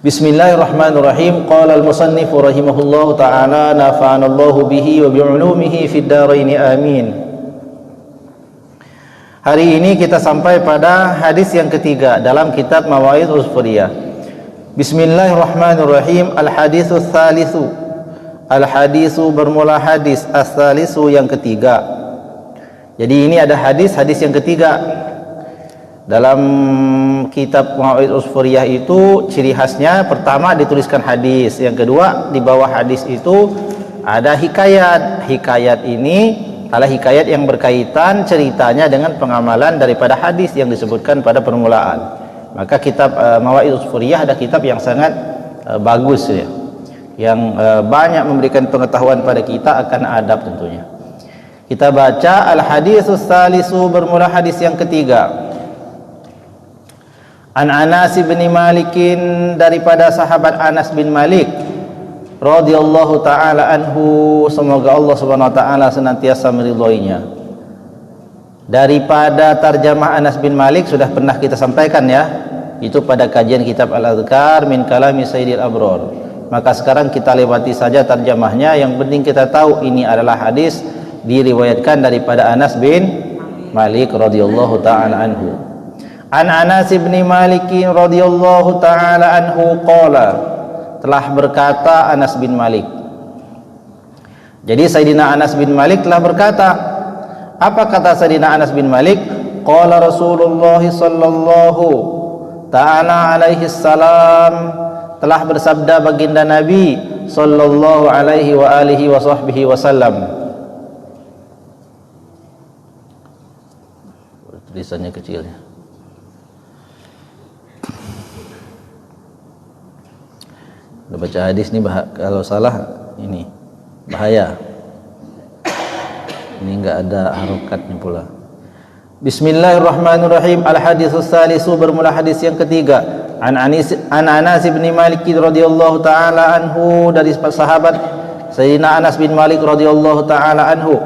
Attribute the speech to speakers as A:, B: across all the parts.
A: Bismillahirrahmanirrahim. Qala al-musannif rahimahullahu ta'ala nafa'anallahu bihi wa bi'ulumihi fid dharain amin. Hari ini kita sampai pada hadis yang ketiga dalam kitab Mawaidh Usfuriyah. Bismillahirrahmanirrahim. Al-haditsu tsalitsu. Al-hadisu bermula hadis as-tsalisu yang ketiga. Jadi ini ada hadis yang ketiga. Dalam kitab Mawaidh Usfuriyah itu ciri khasnya pertama dituliskan hadis, yang kedua di bawah hadis itu ada hikayat. Hikayat ini adalah hikayat yang berkaitan ceritanya dengan pengamalan daripada hadis yang disebutkan pada permulaan. Maka kitab Mawaidh Usfuriyah ada kitab yang sangat bagus ya, yang banyak memberikan pengetahuan pada kita akan adab tentunya. Kita baca al-haditsus tsalisu bermula hadis yang ketiga. An Anas bin Malikin, daripada sahabat Anas bin Malik radhiyallahu taala anhu, semoga Allah Subhanahu wa taala senantiasa meridhoinya. Daripada tarjamah Anas bin Malik sudah pernah kita sampaikan ya, itu pada kajian kitab Al-Adhkar min kalami Sayyidil Abror. Maka sekarang kita lewati saja tarjamahnya. Yang penting kita tahu ini adalah hadis diriwayatkan daripada Anas bin Malik radhiyallahu taala anhu. An Anas bin Malik radhiyallahu taala anhu qala, telah berkata Anas bin Malik. Jadi Sayyidina Anas bin Malik telah berkata. Apa kata Sayyidina Anas bin Malik? Qala Rasulullah sallallahu taala alaihi salam, telah bersabda baginda Nabi sallallahu alaihi wa alihi wa sahbihi wasallam. Tulisannya kecil ya. Udah baca hadis nih, kalau salah ini bahaya. Ini enggak ada harokatnya pula. Bismillahirrahmanirrahim. Al-haditsus tsalisu bermula hadis yang ketiga. An Anas bin Malik radhiyallahu taala anhu, dari sahabat Sayyidina Anas bin Malik radhiyallahu taala anhu.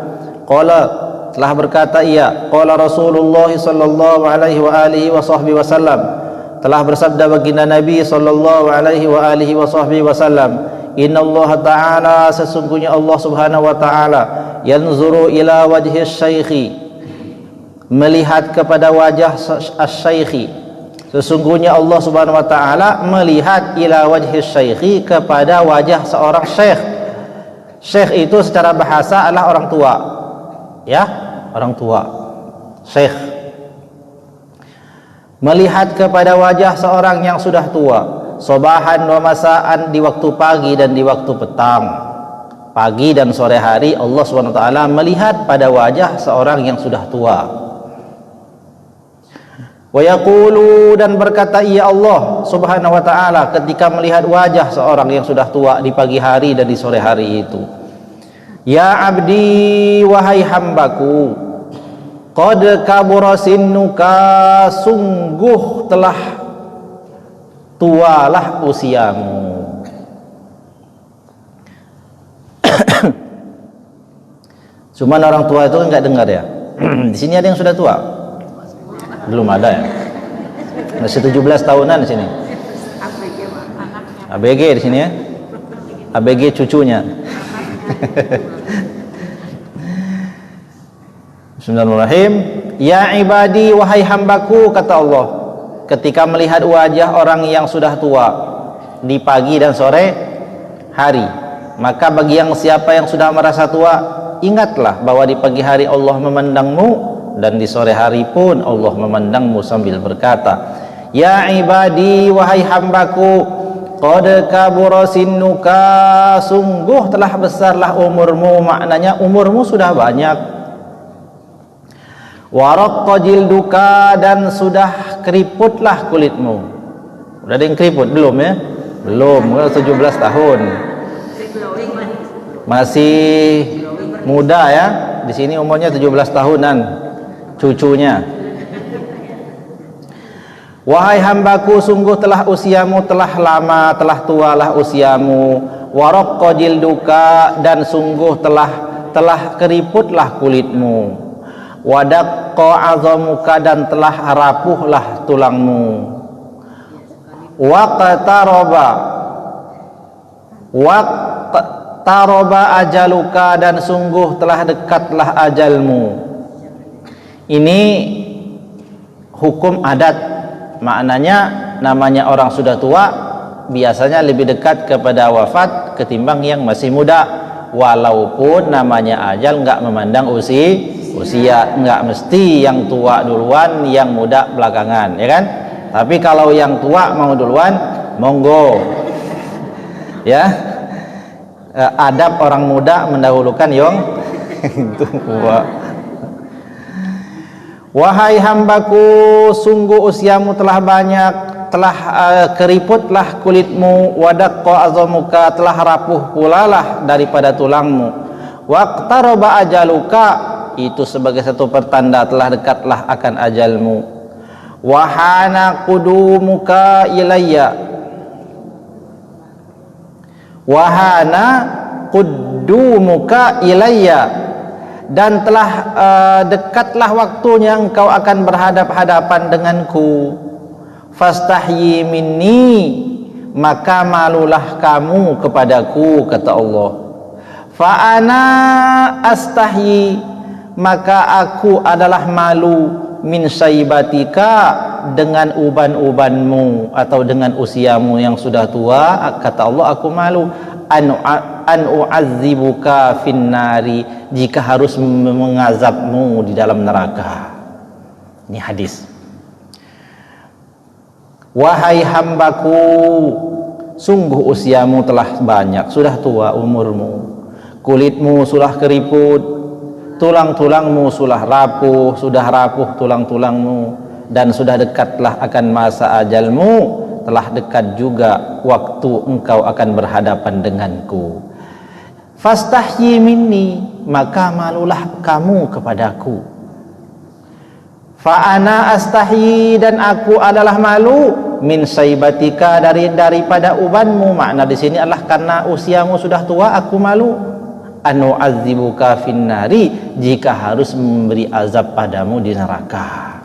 A: Qala, telah berkata ia, qala Rasulullah sallallahu alaihi wa alihi wa sahbihi wasallam, telah bersabda baginda Nabi sallallahu alaihi wa alihi wa sahbihi wasallam, innallaha ta'ala, sesungguhnya Allah subhanahu wa ta'ala, yanzuru ila wajhi syaikhi, melihat kepada wajah asy-syaikhi. Sesungguhnya Allah subhanahu wa ta'ala melihat ila wajhi syaikhi, kepada wajah seorang syekh. Syekh itu secara bahasa adalah orang tua ya, orang tua, syekh. Melihat kepada wajah seorang yang sudah tua, sobahan wa masaan, di waktu pagi dan di waktu petang. Pagi dan sore hari Allah Subhanahu wa taala melihat pada wajah seorang yang sudah tua. Wa yaqulu, dan berkata ia Allah Subhanahu wa taala ketika melihat wajah seorang yang sudah tua di pagi hari dan di sore hari itu, ya abdi, wahai hambaku, qad kabura sinnuka, sungguh telah tualah usiamu. Cuman orang tua itu enggak dengar ya. Di sini ada yang sudah tua? Belum ada ya. Masih 17 tahunan di sini. ABG di sini ya. ABG cucunya. Bismillahirrahmanirrahim. Ya ibadi, wahai hambaku, kata Allah ketika melihat wajah orang yang sudah tua di pagi dan sore hari. Maka bagi yang siapa yang sudah merasa tua, ingatlah bahwa di pagi hari Allah memandangmu, dan di sore hari pun Allah memandangmu, sambil berkata, ya ibadi, wahai hambaku, qad kabura sinnuka, sungguh telah besarlah umurmu, maknanya umurmu sudah banyak. Waraqqa jilduka, dan sudah keriputlah kulitmu. Udah ada yang keriput belum ya? Belum, 17 tahun. Masih muda ya. Di sini umurnya 17 tahunan cucunya. Wahai hambaku, sungguh telah usiamu telah lama, telah tualah usiamu. Waraqqa jilduka, dan sungguh telah keriputlah kulitmu. Wadaqqa azamuka, dan telah rapuhlah tulangmu. waqtaraba ajaluka, dan sungguh telah dekatlah ajalmu. Ini hukum adat, maknanya namanya orang sudah tua biasanya lebih dekat kepada wafat ketimbang yang masih muda, walaupun namanya ajal nggak memandang usia, nggak mesti yang tua duluan yang muda belakangan, ya kan? Tapi kalau yang tua mau duluan, monggo ya. Adab orang muda mendahulukan yang tua. Wahai hambaku, sungguh usiamu telah banyak, telah keriputlah kulitmu, wadaqqa azamuka, telah rapuh pula lah daripada tulangmu. Waqtaraba ajaluka, itu sebagai satu pertanda telah dekatlah akan ajalmu. Wahana qudumuka ilayya, wahana qudumuka ilayya, dan telah dekatlah waktunya engkau akan berhadap-hadapan denganku. Fastahyi minni, maka malulah kamu kepadaku, kata Allah. Fa ana astahyi, maka aku adalah malu, min syaibatika, dengan uban-ubanmu atau dengan usiamu yang sudah tua, kata Allah, aku malu an u'azzibuka finnari, jika harus mengazabmu di dalam neraka. Ini hadis. Wahai hambaku, sungguh usiamu telah banyak, sudah tua umurmu, kulitmu sudah keriput, tulang-tulangmu sudah rapuh tulang-tulangmu, dan sudah dekatlah akan masa ajalmu, telah dekat juga waktu engkau akan berhadapan denganku. Fastahyi minni, maka malulah kamu kepadaku. Fa ana astahyi, dan aku adalah malu, min saibatika, daripada ubanmu. Makna di sini adalah karena usiamu sudah tua, aku malu. Anu azibuka finnari, jika harus memberi azab padamu di neraka.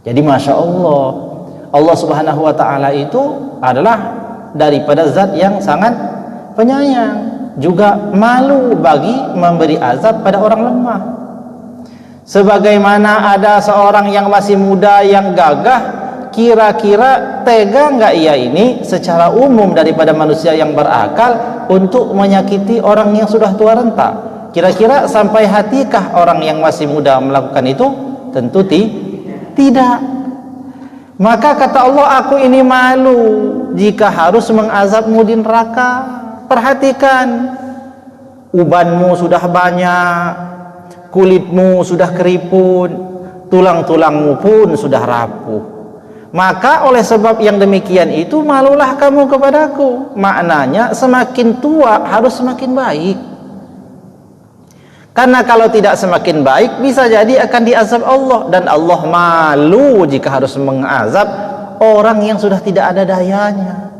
A: Jadi masya Allah, Allah subhanahu wa ta'ala itu adalah daripada zat yang sangat penyayang, juga malu bagi memberi azab pada orang lemah. Sebagaimana ada seorang yang masih muda yang gagah, kira-kira tega nggak ia ini secara umum daripada manusia yang berakal untuk menyakiti orang yang sudah tua renta? Kira-kira sampai hatikah orang yang masih muda melakukan itu? Tentu tidak. Maka kata Allah, aku ini malu jika harus mengazabmu di neraka. Perhatikan, ubanmu sudah banyak, kulitmu sudah keriput, tulang-tulangmu pun sudah rapuh. Maka oleh sebab yang demikian itu, malulah kamu kepadaku. Maknanya semakin tua harus semakin baik. Karena kalau tidak semakin baik, bisa jadi akan diazab Allah. Dan Allah malu jika harus mengazab orang yang sudah tidak ada dayanya.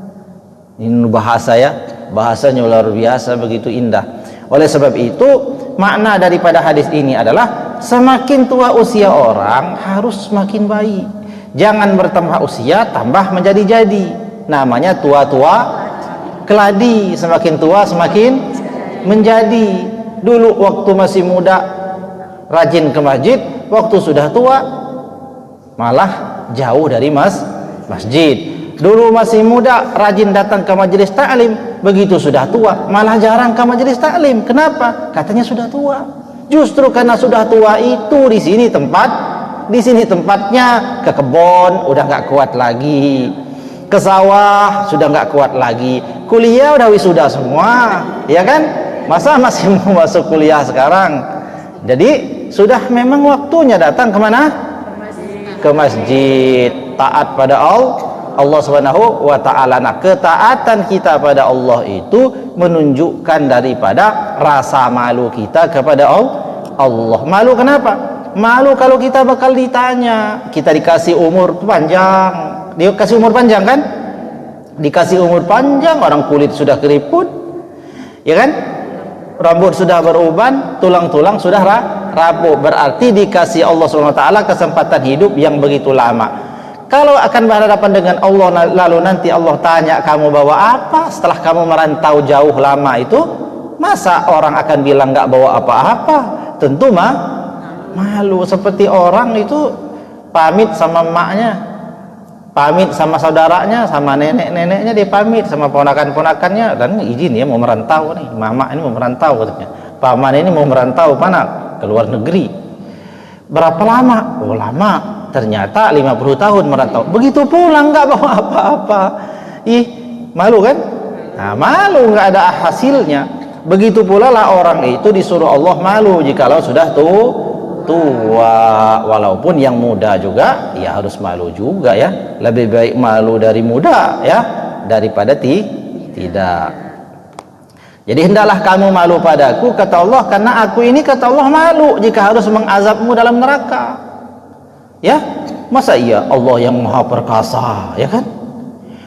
A: Ini bahasa ya, bahasanya luar biasa, begitu indah. Oleh sebab itu, makna daripada hadis ini adalah semakin tua usia orang harus semakin baik. Jangan bertambah usia tambah menjadi-jadi. Namanya tua-tua keladi, semakin tua semakin menjadi. Dulu waktu masih muda rajin ke masjid, waktu sudah tua malah jauh dari masjid. Dulu masih muda rajin datang ke majelis taklim, begitu sudah tua malah jarang ke majelis taklim. Kenapa? Katanya sudah tua. Justru karena sudah tua itu di sini tempatnya, ke kebun udah nggak kuat lagi, ke sawah sudah nggak kuat lagi, kuliah udah wisuda semua, ya kan? Masa masih mau masuk kuliah sekarang? Jadi sudah memang waktunya datang kemana? Ke masjid, taat pada Allah subhanahu wa ta'ala. Nah, ketaatan kita pada Allah itu menunjukkan daripada rasa malu kita kepada Allah. Malu kenapa? Malu kalau kita bakal ditanya. Kita dikasih umur panjang, dikasih umur panjang kan? Dikasih umur panjang, orang kulit sudah keriput, ya kan? Rambut sudah beruban, tulang-tulang sudah rapuh. Berarti dikasih Allah SWT kesempatan hidup yang begitu lama. Kalau akan berhadapan dengan Allah, lalu nanti Allah tanya kamu bawa apa setelah kamu merantau jauh lama itu, masa orang akan bilang nggak bawa apa-apa? Tentu malu. Seperti orang itu pamit sama emaknya, pamit sama saudaranya, sama nenek-neneknya, dia pamit sama ponakan-ponakannya, dan izin ya mau merantau nih, mama ini mau merantau katanya, paman ini mau merantau mana ke luar negeri. Berapa lama? Oh lama, ternyata 50 tahun merantau. Begitu pulang nggak bawa apa-apa. Ih, malu kan? Nah, malu nggak ada hasilnya. Begitu pula lah orang itu disuruh Allah malu jikalau sudah tua. Walaupun yang muda juga ya harus malu juga ya. Lebih baik malu dari muda ya daripada tidak. Jadi hendaklah kamu malu padaku, kata Allah, karena aku ini, kata Allah, malu jika harus mengazabmu dalam neraka. Ya, masa iya Allah yang maha perkasa, ya kan,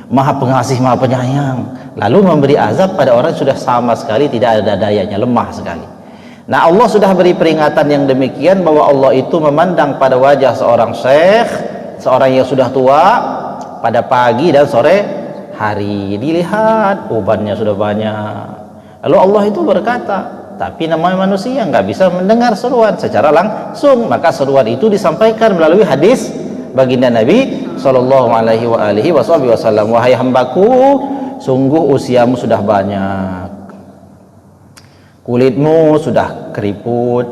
A: maha pengasih, maha penyayang, lalu memberi azab pada orang yang sudah sama sekali tidak ada dayanya, lemah sekali. Nah, Allah sudah beri peringatan yang demikian, bahwa Allah itu memandang pada wajah seorang syekh, seorang yang sudah tua, pada pagi dan sore hari. Dilihat ubannya sudah banyak. Lalu Allah itu berkata, tapi namanya manusia nggak bisa mendengar seruan secara langsung, maka seruan itu disampaikan melalui hadis baginda Nabi Shallallahu Alaihi Wasallam. Wahai hambaku, sungguh usiamu sudah banyak, kulitmu sudah keriput,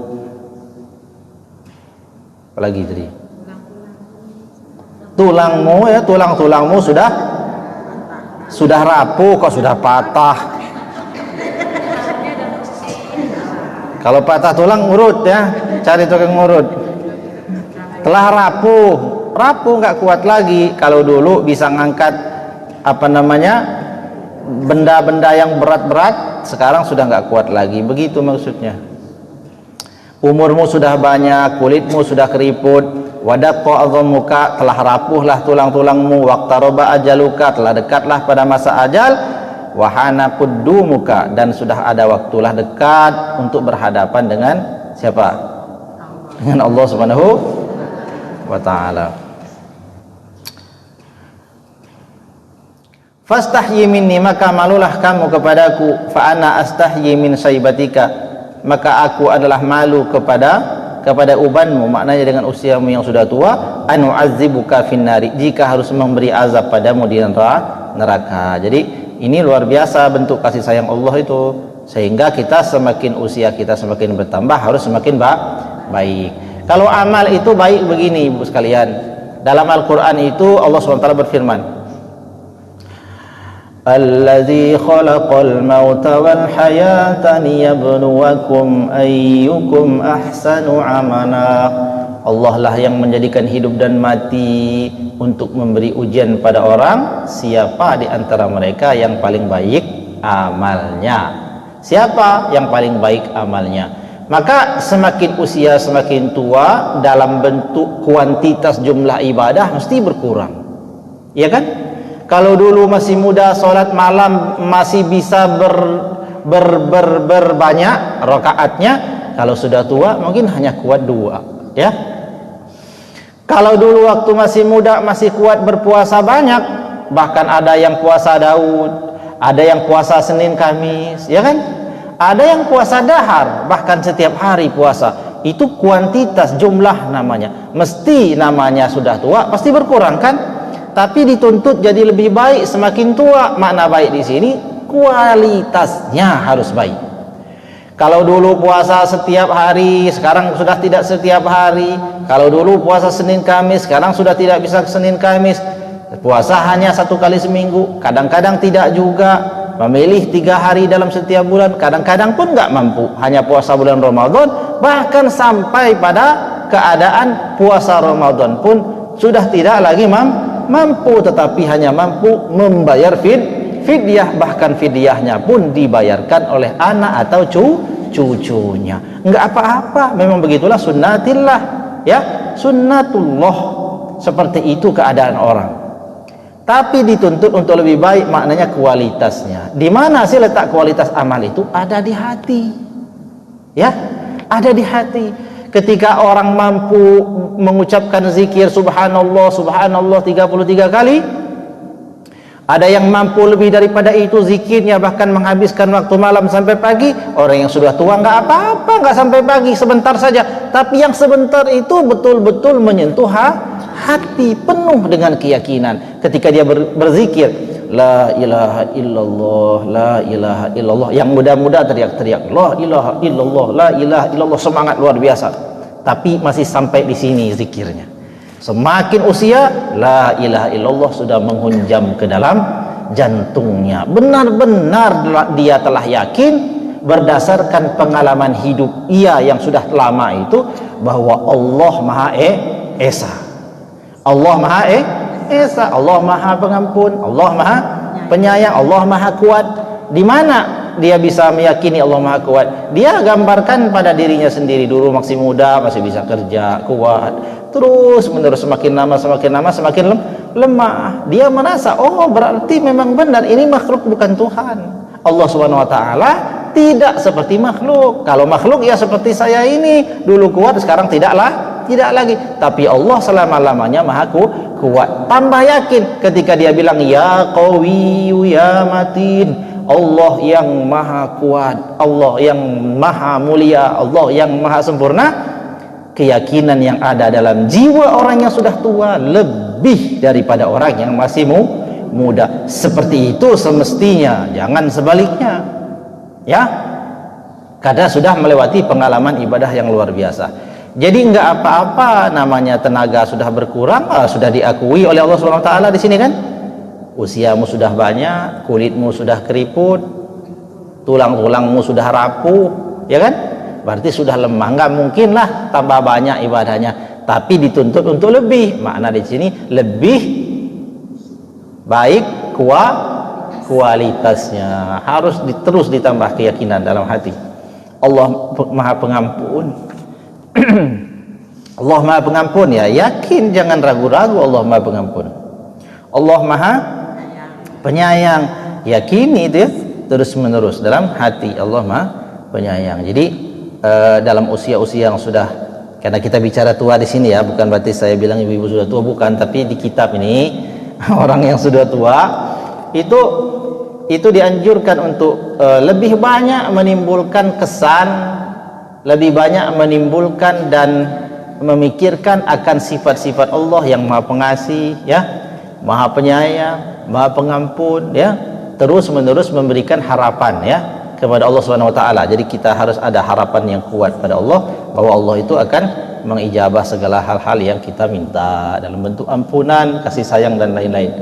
A: apalagi tadi, tulangmu ya, tulang-tulangmu sudah rapuh, kok sudah patah. Kalau patah tulang ngurut ya, cari tukang ngurut. Telah rapuh nggak kuat lagi. Kalau dulu bisa ngangkat benda-benda yang berat-berat, sekarang sudah nggak kuat lagi. Begitu maksudnya. Umurmu sudah banyak, kulitmu sudah keriput, wadaqqa adhamuka, telah rapuhlah tulang-tulangmu, waqtaroba ajaluka, telah dekatlah pada masa ajal, wahana kudumuka, dan sudah ada waktulah dekat untuk berhadapan dengan siapa? Dengan Allah Subhanahu wa ta'ala. Fastahyi minni, maka malulah kamu kepadaku, fa ana astahyi min saibatika, maka aku adalah malu kepada ubanmu, maknanya dengan usiamu yang sudah tua, anu azibuka finnari, jika harus memberi azab padamu di neraka. Jadi ini luar biasa bentuk kasih sayang Allah itu, sehingga kita semakin usia kita semakin bertambah harus semakin baik. Kalau amal itu baik begini ibu sekalian, dalam Al-Quran itu Allah SWT berfirman, Alladzi khalaqal mauta wal hayata liyabluwakum ayyukum ahsanu amala. Allah lah yang menjadikan hidup dan mati untuk memberi ujian pada orang, siapa di antara mereka yang paling baik amalnya. Siapa yang paling baik amalnya? Maka semakin usia semakin tua, dalam bentuk kuantitas jumlah ibadah mesti berkurang, ya kan? Kalau dulu masih muda, sholat malam masih bisa berbanyak rakaatnya. Kalau sudah tua mungkin hanya kuat 2, ya. Kalau dulu waktu masih muda masih kuat berpuasa banyak, bahkan ada yang puasa Daud, ada yang puasa Senin Kamis, ya kan? Ada yang puasa dahar, bahkan setiap hari puasa. Itu kuantitas, jumlah namanya. Mesti namanya sudah tua, pasti berkurang kan? Tapi dituntut jadi lebih baik semakin tua. Makna baik di sini kualitasnya harus baik. Kalau dulu puasa setiap hari, sekarang sudah tidak setiap hari. Kalau dulu puasa Senin Kamis, sekarang sudah tidak bisa Senin Kamis. Puasa hanya 1 kali seminggu, kadang-kadang tidak juga. Memilih 3 hari dalam setiap bulan, kadang-kadang pun nggak mampu, hanya puasa bulan Ramadan. Bahkan sampai pada keadaan puasa Ramadan pun sudah tidak lagi mampu, tetapi hanya mampu membayar fidyah, bahkan fidyahnya pun dibayarkan oleh anak atau cucunya. Enggak apa-apa, memang begitulah sunnatillah, ya, sunnatullah. Seperti itu keadaan orang. Tapi dituntut untuk lebih baik, maknanya kualitasnya. Di mana sih letak kualitas amal itu? Ada di hati. Ya, ada di hati. Ketika orang mampu mengucapkan zikir subhanallah subhanallah 33 kali, ada yang mampu lebih daripada itu zikirnya, bahkan menghabiskan waktu malam sampai pagi. Orang yang sudah tua nggak apa-apa, nggak sampai pagi, sebentar saja. Tapi yang sebentar itu betul-betul menyentuh hati, penuh dengan keyakinan. Ketika dia berzikir la ilaha illallah, la ilaha illallah, yang muda-muda teriak-teriak la ilaha illallah, la ilaha illallah, semangat luar biasa. Tapi masih sampai di sini zikirnya. Semakin usia, la ilaha illallah sudah menghunjam ke dalam jantungnya. Benar-benar dia telah yakin berdasarkan pengalaman hidup ia yang sudah lama itu, bahwa Allah Maha Esa. Allah Maha Esa, Allah Maha Pengampun, Allah Maha Penyayang, Allah Maha Kuat. Di mana dia bisa meyakini Allah Maha Kuat? Dia gambarkan pada dirinya sendiri. Dulu masih muda, masih bisa kerja, kuat. Terus menerus semakin lama semakin lemah. Dia merasa, oh berarti memang benar ini makhluk bukan Tuhan. Allah Subhanahu wa taala tidak seperti makhluk. Kalau makhluk ya seperti saya ini, dulu kuat sekarang tidak lagi. Tapi Allah selama-lamanya Maha Kuat. Tambah yakin ketika dia bilang ya Qawiyyu ya Matin. Allah yang Maha Kuat, Allah yang Maha Mulia, Allah yang Maha Sempurna. Keyakinan yang ada dalam jiwa orang yang sudah tua lebih daripada orang yang masih muda. Seperti itu semestinya, jangan sebaliknya, ya. Karena sudah melewati pengalaman ibadah yang luar biasa. Jadi enggak apa-apa namanya tenaga sudah berkurang, sudah diakui oleh Allah Subhanahu wa taala di sini kan. Usiamu sudah banyak, kulitmu sudah keriput, tulang-tulangmu sudah rapuh, ya kan? Berarti sudah lemah. Enggak mungkinlah tambah banyak ibadahnya, tapi dituntut untuk lebih. Makna di sini lebih baik kualitasnya, harus terus ditambah keyakinan dalam hati. Allah Maha Pengampun. Allah Maha Pengampun, ya, yakin, jangan ragu-ragu. Allah Maha Pengampun, Allah Maha Penyayang, yakini itu ya, terus menerus dalam hati. Allah Maha Penyayang. Jadi dalam usia-usia yang sudah, karena kita bicara tua di sini ya, bukan berarti saya bilang ibu-ibu sudah tua, bukan, tapi di kitab ini orang yang sudah tua itu dianjurkan untuk lebih banyak menimbulkan kesan, lebih banyak menimbulkan dan memikirkan akan sifat-sifat Allah yang Maha Pengasih, ya, Maha Penyayang, Maha Pengampun, ya, terus menerus memberikan harapan, ya, kepada Allah Subhanahu wa taala. Jadi kita harus ada harapan yang kuat pada Allah, bahwa Allah itu akan mengijabah segala hal-hal yang kita minta dalam bentuk ampunan, kasih sayang dan lain-lain.